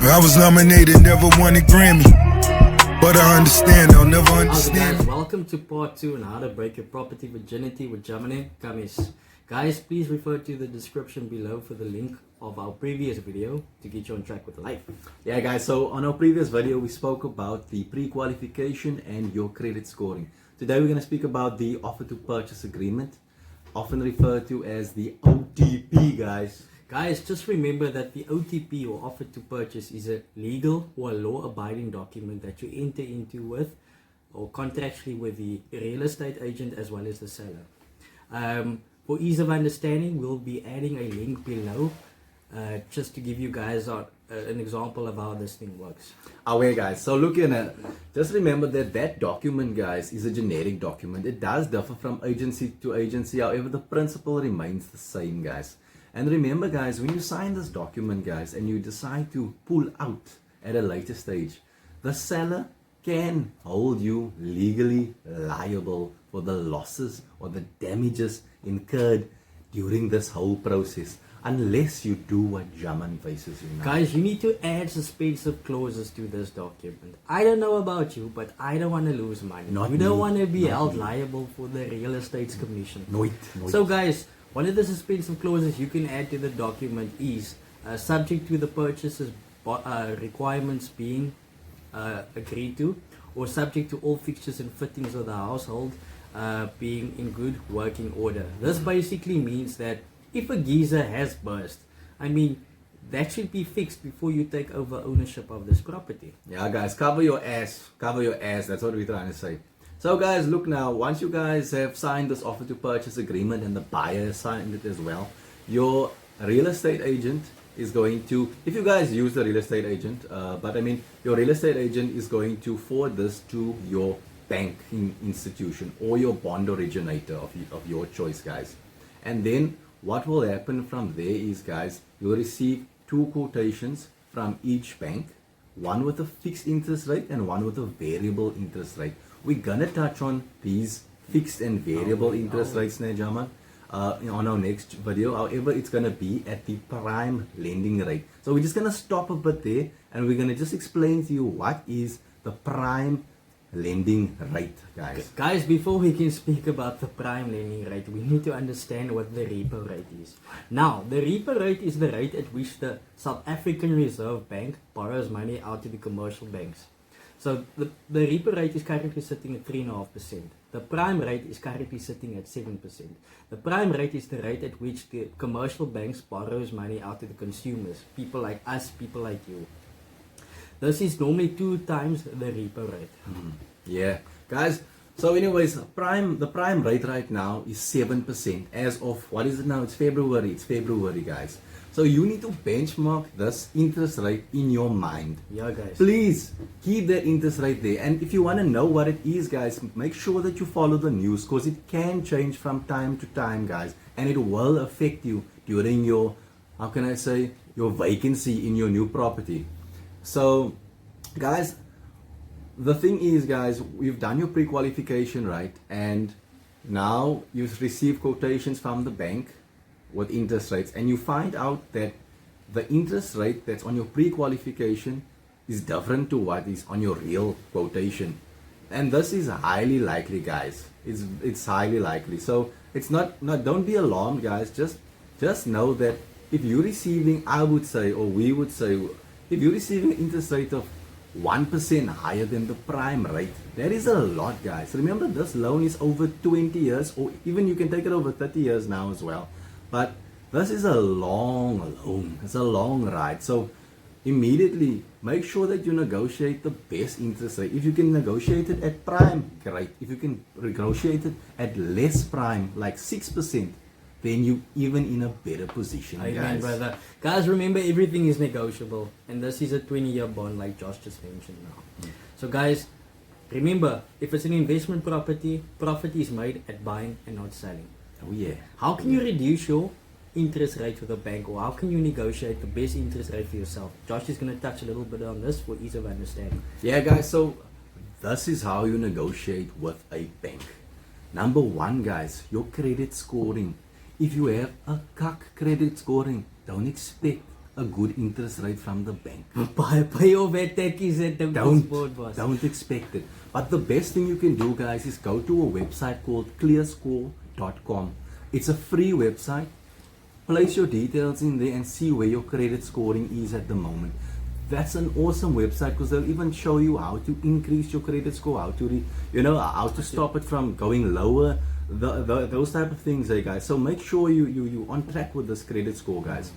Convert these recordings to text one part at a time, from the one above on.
I was nominated, never won a Grammy. But I understand, I'll never understand. Guys, welcome to part 2 on how to break your property virginity with Jamane Kamis. Guys, please refer to the description below for the link of our previous video to get you on track with life. Yeah guys, so on our previous video we spoke about the pre-qualification and your credit scoring. Today we're going to speak about the offer to purchase agreement, often referred to as the OTP, guys. Guys, just remember that the OTP, or offer to purchase, is a legal or law-abiding document that you enter into with or contractually with the real estate agent as well as the seller. For ease of understanding, we'll be adding a link below just to give you guys an example of how this thing works. Away guys, so look in just remember that that document, guys, is a generic document. It does differ from agency to agency, however the principle remains the same, guys. And remember guys, when you sign this document, guys, and you decide to pull out at a later stage, the seller can hold you legally liable for the losses or the damages incurred during this whole process, unless you do what Jaman faces you now. Guys, you need to add suspensive clauses to this document. I don't know about you, but I don't want to lose money. You don't want to be held liable for the real estate's commission. Nooit. So guys, one of the suspensive clauses you can add to the document is subject to the purchaser's requirements being agreed to, or subject to all fixtures and fittings of the household being in good working order. This basically means that if a geyser has burst, I mean, that should be fixed before you take over ownership of this property. Yeah guys, cover your ass, that's what we're trying to say. So guys, look now, once you guys have signed this offer to purchase agreement and the buyer signed it as well, your real estate agent is going to, if you guys use the real estate agent, but I mean your real estate agent is going to forward this to your banking institution or your bond originator of your choice, guys. And then what will happen from there is, guys, you'll receive 2 quotations from each bank, one with a fixed interest rate and one with a variable interest rate. We're gonna touch on these fixed and variable interest rates, Jaman, on our next video. However, it's gonna be at the prime lending rate. So we're just gonna stop a bit there and we're gonna just explain to you what is the prime lending rate, guys. Guys, before we can speak about the prime lending rate, we need to understand what the repo rate is. Now, the repo rate is the rate at which the South African Reserve Bank borrows money out to the commercial banks. So the repo rate is currently sitting at 3.5%. The prime rate is currently sitting at 7%. The prime rate is the rate at which the commercial banks borrows money out to the consumers, people like us, people like you. This is normally 2 times the repo rate. Yeah, guys. So anyways, the prime rate right now is 7% as of, what is it now? It's February, guys. So you need to benchmark this interest rate in your mind. Yeah, guys. Please keep that interest rate there. And if you want to know what it is, guys, make sure that you follow the news, because it can change from time to time, guys. And it will affect you during your, how can I say, your vacancy in your new property. So, guys, the thing is, guys, you've done your pre-qualification, right? And now you've received quotations from the bank with interest rates, and you find out that the interest rate that's on your pre-qualification is different to what is on your real quotation. And this is highly likely, guys. It's highly likely. So it's not don't be alarmed, guys. Just know that if you're receiving, I would say, or we would say, if you're receiving an interest rate of 1% higher than the prime rate, that is a lot, guys. Remember, this loan is over 20 years, or even you can take it over 30 years now as well. But this is a long loan. It's a long ride. So immediately make sure that you negotiate the best interest rate. If you can negotiate it at prime, great. If you can negotiate it at less prime, like 6%, then you even in a better position, Amen, guys. brother. Guys, remember, everything is negotiable, and this is a 20-year bond, like Josh just mentioned now. So guys, remember, if it's an investment property, profit is made at buying and not selling. Oh yeah. How can you reduce your interest rate with a bank, or how can you negotiate the best interest rate for yourself? Josh is going to touch a little bit on this for ease of understanding. Yeah, guys, so this is how you negotiate with a bank. Number 1, guys, your credit scoring. If you have a cuck credit scoring, don't expect a good interest rate from the bank. Pay your vet techies and don't sport, boss. Don't expect it. But the best thing you can do, guys, is go to a website called clearscore.com. It's a free website. Place your details in there and see where your credit scoring is at the moment. That's an awesome website because they'll even show you how to increase your credit score, how to how to stop it from going lower, those type of things, guys. So make sure you on track with this credit score, guys.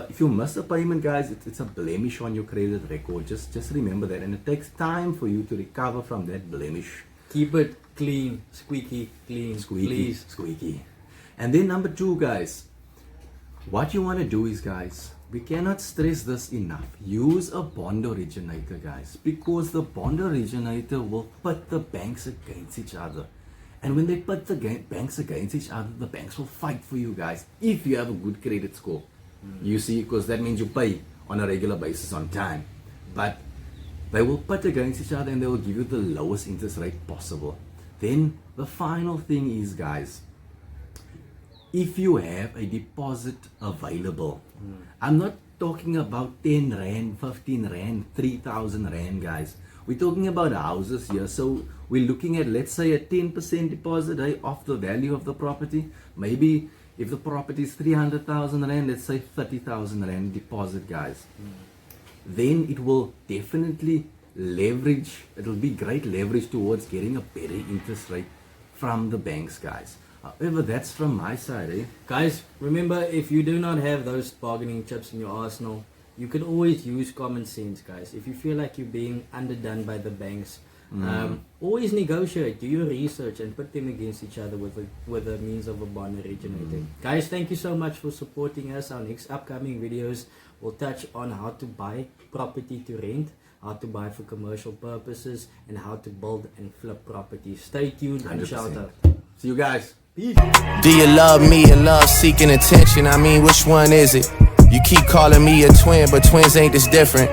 If you miss a payment, guys, it's a blemish on your credit record. Just remember that, and it takes time for you to recover from that blemish. Keep it clean, squeaky clean, please. Squeaky. And then number 2, guys, what you want to do is, guys, we cannot stress this enough. Use a bond originator, guys, because the bond originator will put the banks against each other. And when they put the banks against each other, the banks will fight for you, guys, if you have a good credit score. You see, because that means you pay on a regular basis on time. But they will put against each other and they will give you the lowest interest rate possible. Then the final thing is, guys, if you have a deposit available, I'm not talking about 10 Rand, 15 Rand, 3,000 Rand, guys. We're talking about houses here. So we're looking at, let's say, a 10% deposit off the value of the property. Maybe if the property is 300,000 Rand, let's say 30,000 Rand deposit, guys. Then it will definitely leverage, it will be great leverage towards getting a better interest rate from the banks, guys. However, that's from my side, Guys, remember, if you do not have those bargaining chips in your arsenal, you can always use common sense, guys. If you feel like you're being underdone by the banks, always negotiate, do your research, and put them against each other with a means of a bond originator. Guys, thank you so much for supporting us. Our next upcoming videos will touch on how to buy property to rent, how to buy for commercial purposes, and how to build and flip properties. Stay tuned and 100%. shout out. See you guys. Peace. Do you love me or love seeking attention? I mean, which one is it? You keep calling me a twin, but twins ain't this different.